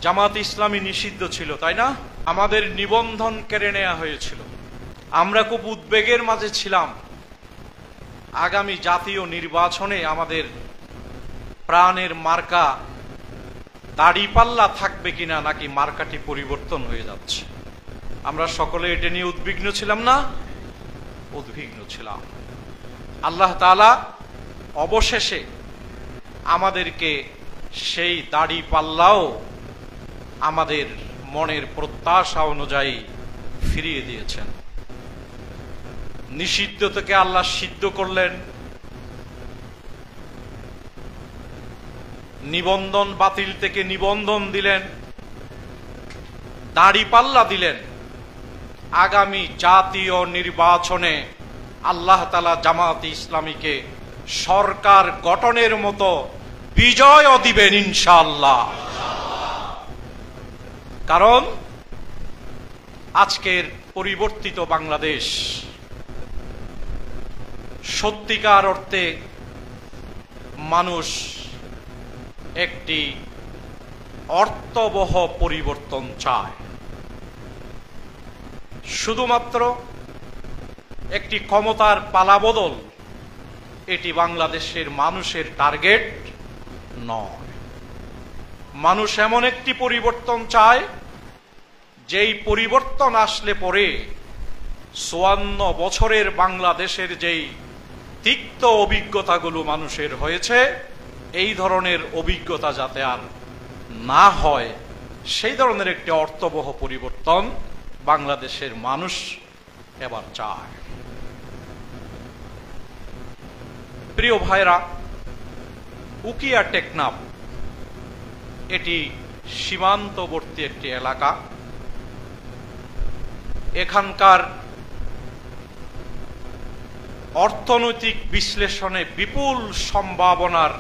জামাত ইসলামী নিষিদ্ধ ছিল, তাই না? আমাদের নিবন্ধন কেড়ে নেওয়া হয়েছিল। আমরা খুব উদ্বেগের মাঝে ছিলাম আগামী জাতীয় নির্বাচনে আমাদের প্রাণের মার্কা দাড়িপাল্লা থাকবে কিনা, নাকি মার্কাটি পরিবর্তন হয়ে যাচ্ছে। আমরা সকলে এটা নিয়ে উদ্বিগ্ন ছিলাম না? উদ্বিগ্ন ছিলাম। আল্লাহ তাআলা অবশেষে আমাদেরকে সেই দাড়িপাল্লাও আমাদের মনের প্রত্যাশা অনুযায়ী ফিরিয়ে দিয়েছেন। নিষিদ্ধ থেকে আল্লাহ সিদ্ধ করলেন, নিবন্ধন বাতিল থেকে নিবন্ধন দিলেন, দাড়িপাল্লা দিলেন। আগামী জাতীয় নির্বাচনে আল্লাহ তাআলা জামাত ইসলামীকে সরকার গঠনের মতো বিজয়ও দিবেন ইনশাআল্লাহ। কারণ আজকের পরিবর্তিত বাংলাদেশ সত্যিকার অর্থে মানুষ একটি অর্থবহ পরিবর্তন চায়। শুধুমাত্র একটি ক্ষমতার পালাবদল এটি বাংলাদেশের মানুষের টার্গেট নয়। মানুষ এমন একটি পরিবর্তন চায় যেই পরিবর্তন আসলে পরে ৫৪ বছরের বাংলাদেশের যেই তিক্ত অভিজ্ঞতাগুলো মানুষের হয়েছে, এই ধরনের অভিজ্ঞতা যাতে আর না হয়, সেই ধরনের একটি অর্থবহ পরিবর্তন বাংলাদেশের মানুষ এবার চায়। প্রিয় ভাইরা, উকিয়া টেকনাফ এটি সীমান্তবর্তী একটি এলাকা। এখানকার অর্থনৈতিক বিশ্লেষণে বিপুল সম্ভাবনার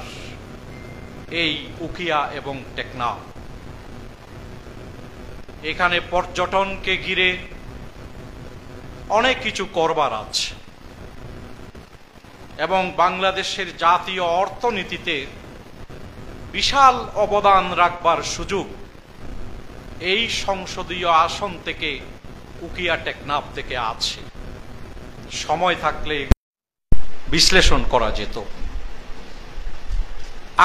এই উকিয়া এবং টেকনাফ। এখানে পর্যটনকে ঘিরে অনেক কিছু করবার আছে এবং বাংলাদেশের জাতীয় অর্থনীতিতে বিশাল অবদান রাখবার সুযোগ এই সংসদীয় আসন থেকে উকিয়া টেকনাফ থেকে আছে। সময় থাকলে বিশ্লেষণ করা যেত।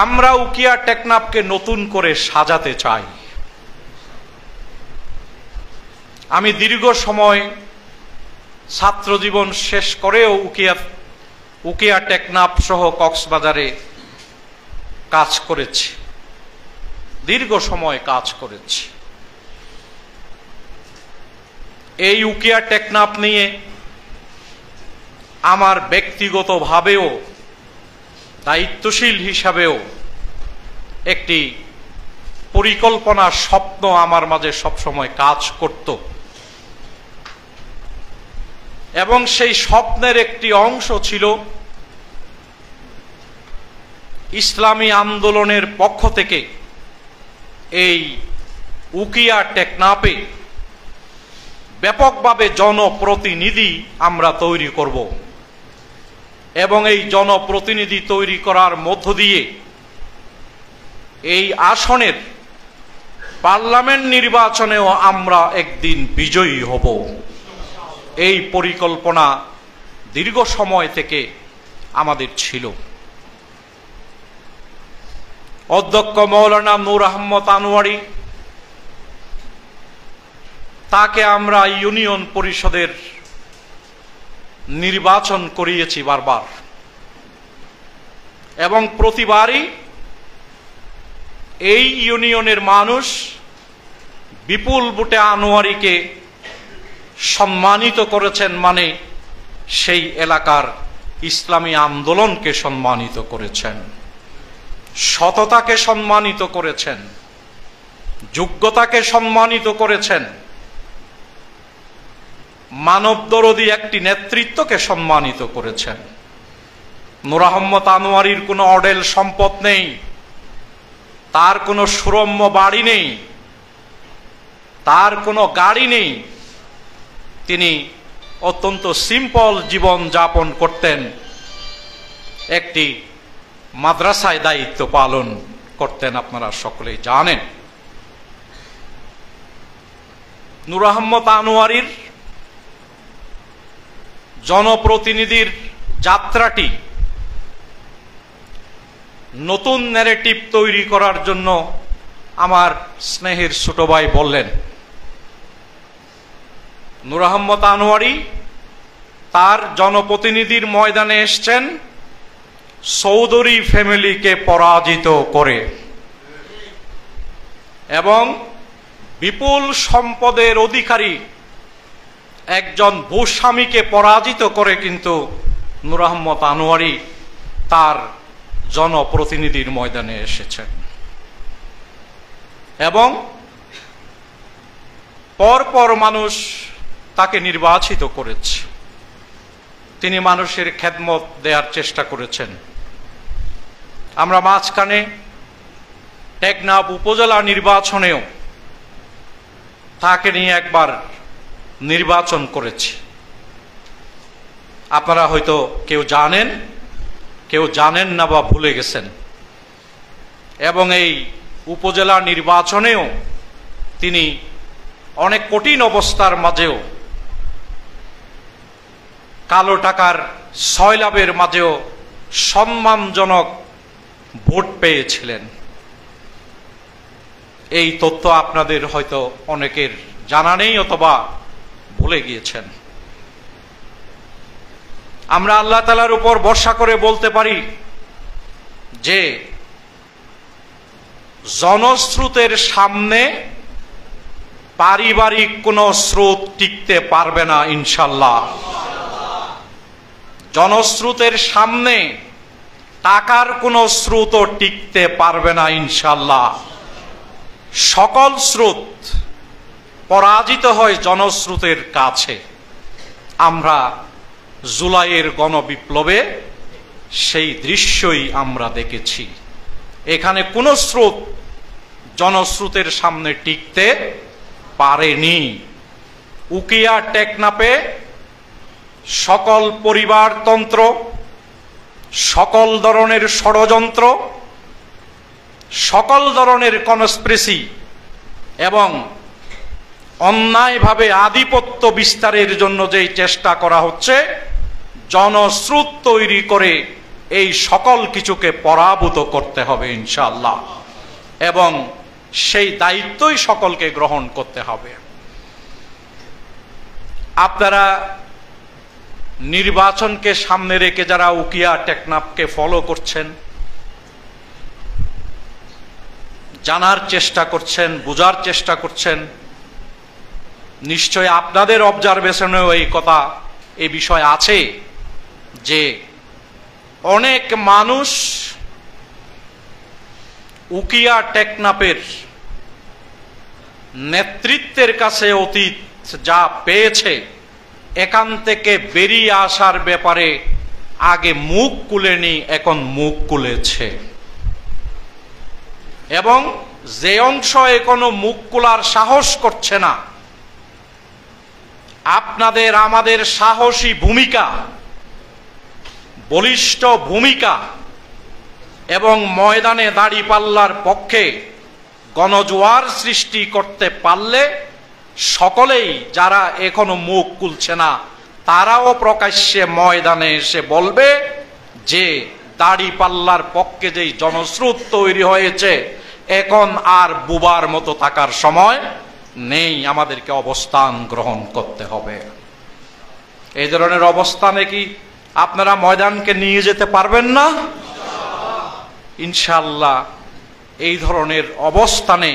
আমরা উকিয়া টেকনাফকে নতুন করে সাজাতে চাই। আমি দীর্ঘ সময় ছাত্র জীবন শেষ করেও উকিয়া টেকনাফ সহ কক্সবাজারে কাজ করেছি, দীর্ঘ সময় কাজ করেছি। এই উকিয়া টেকনাফ নিয়ে আমার ব্যক্তিগতভাবেও দায়িত্বশীল হিসাবেও একটি পরিকল্পনা, স্বপ্ন আমার মাঝে সবসময় কাজ করত এবং সেই স্বপ্নের একটি অংশ ছিল ইসলামী আন্দোলনের পক্ষ থেকে এই উকিয়া টেকনাফে ব্যাপকভাবে জনপ্রতিনিধি আমরা তৈরি করব এবং এই জনপ্রতিনিধি তৈরি করার মধ্য দিয়ে এই আসনের পার্লামেন্ট নির্বাচনেও আমরা একদিন বিজয়ী হব। এই পরিকল্পনা দীর্ঘ সময় থেকে আমাদের ছিল। অধ্যক্ষ মৌলানা নূর আহমদ আনোয়ারি, তাকে আমরা ইউনিয়ন পরিষদের নির্বাচন করিয়েছি বারবার এবং প্রতিবারই এই ইউনিয়নের মানুষ বিপুল ভোটে আনোয়ারিকে সম্মানিত করেছেন, মানে সেই এলাকার ইসলামী আন্দোলনকে সম্মানিত করেছেন, সততাকে সম্মানিত করেছেন, যোগ্যতাকে সম্মানিত করেছেন, মানবদরদী একটি নেতৃত্বকে সম্মানিত করেছেন। নূর আহমদ আনোয়ারির কোনো অডেল সম্পদ নেই, তার কোনো সুরম্য বাড়ি নেই, তার কোনো গাড়ি নেই। তিনি অত্যন্ত সিম্পল জীবন যাপন করতেন, একটি মাদ্রাসায় দায়িত্ব পালন করতেন, আপনারা সকলেই জানেন। নূর আহমদ আনোয়ারীর জনপ্রতিনিধির যাত্রাটি নতুন ন্যারেটিভ তৈরি করার জন্য আমার স্নেহের ছোট ভাই বললেন, নূর আহমদ আনোয়ারী তার জনপ্রতিনিধির ময়দানে এসছেন চৌধুরী ফ্যামিলিকে পরাজিত করে এবং বিপুল সম্পদের অধিকারী একজন ভূস্বামীকে পরাজিত করে কিন্তু নূর আহমদ আনোয়ারী তার জনপ্রতিনিধির ময়দানে এসেছেন এবং পরপর মানুষ তাকে নির্বাচিত করেছে। তিনি মানুষের খেদমত দেওয়ার চেষ্টা করেছেন। আমরা মাঝখানে টেকনাফ উপজেলা নির্বাচনেও তাকে নিয়ে একবার নির্বাচন করেছি। আপনারা হয়তো কেউ জানেন, কেউ জানেন না বা ভুলে গেছেন। এবং এই উপজেলা নির্বাচনেও তিনি অনেক কঠিন অবস্থার মাঝেও, কালো টাকার সয়লাভের মাঝেও সম্মানজনক ভোট পেয়েছিলেন। এই তথ্য আপনাদের হয়তো অনেকের জানা নেই অথবা ভুলে গিয়েছেন। আমরা আল্লাহ তাআলার উপর ভরসা করে বলতে পারি যে জনস্রোতের সামনে পারিবারিক কোনো স্রোত টিকতে পারবে না ইনশাআল্লাহ। জনস্রোতের সামনে টাকার কোনো স্রোতও টিকতে পারবে না ইনশাআল্লাহ। সকল স্রোত পরাজিত হয় জনস্রোতের কাছে। আমরা জুলাইয়ের গণবিপ্লবে সেই দৃশ্যই আমরা দেখেছি। এখানে কোনো স্রোত জনস্রোতের সামনে টিকতে পারেনি। উকিয়া টেকনাফে সকল পরিবারতন্ত্র, সকল ধরনের ষড়যন্ত্র, সকল ধরনের কনস্পিরেসি এবং অন্যায়ভাবে আধিপত্য বিস্তারের জন্য যেই চেষ্টা করা হচ্ছে, জনস্রোত তৈরি করে এই সকল কিছুকে পরাভূত করতে হবে ইনশাআল্লাহ এবং সেই দায়িত্বই সকলকে গ্রহণ করতে হবে। আপনারা নির্বাচনকে সামনে রেখে যারা উকিয়া টেকনাফকে ফলো করছেন, জানার চেষ্টা করছেন, বোঝার চেষ্টা করছেন, নিশ্চয় আপনাদের অবজারভেশনেও এই কথা, এই বিষয় আছে যে অনেক মানুষ উকিয়া টেকনাফের নেতৃত্বের কাছে অতীত যা পেয়েছে এখান থেকে বেরিয়ে আসার ব্যাপারে আগে মুখ খুলেনি, এখন মুখ খুলেছে এবং যে অংশ এখনো মুখ খোলার সাহস করছে না, আপনাদের আমাদের সাহসী ভূমিকা, বলিষ্ঠ ভূমিকা এবং ময়দানে দাঁড়িপাল্লার পক্ষে গণজোয়ার সৃষ্টি করতে পারলে সকলেই যারা এখনো মুখ খুলছে না তারাও প্রকাশ্যে ময়দানে এসে বলবে যে দাঁড়িপাল্লার পক্ষে যেই জনস্রোত তৈরি হয়েছে এখন আর বুবার মতো থাকার সময় নেই, আমাদেরকে অবস্থান গ্রহণ করতে হবে। এই ধরনের অবস্থানে কি আপনারা ময়দানকে নিয়ে যেতে পারবেন না? ইনশাআল্লাহ এই ধরনের অবস্থানে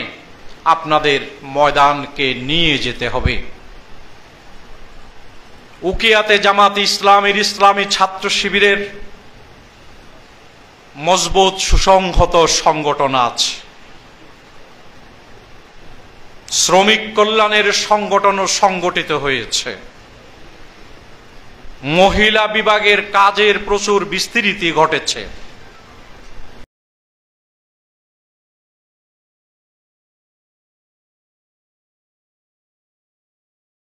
আপনাদের ময়দানকে নিয়ে যেতে হবে। উকিয়াতে জামাত ইসলামের ইসলামী ছাত্র শিবিরের মজবুত সুসংহত সংগঠন আছে, শ্রমিক কল্যাণের সংগঠনও সংগঠিত হয়েছে, মহিলা বিভাগের কাজের প্রচুর বিস্তৃতি ঘটেছে।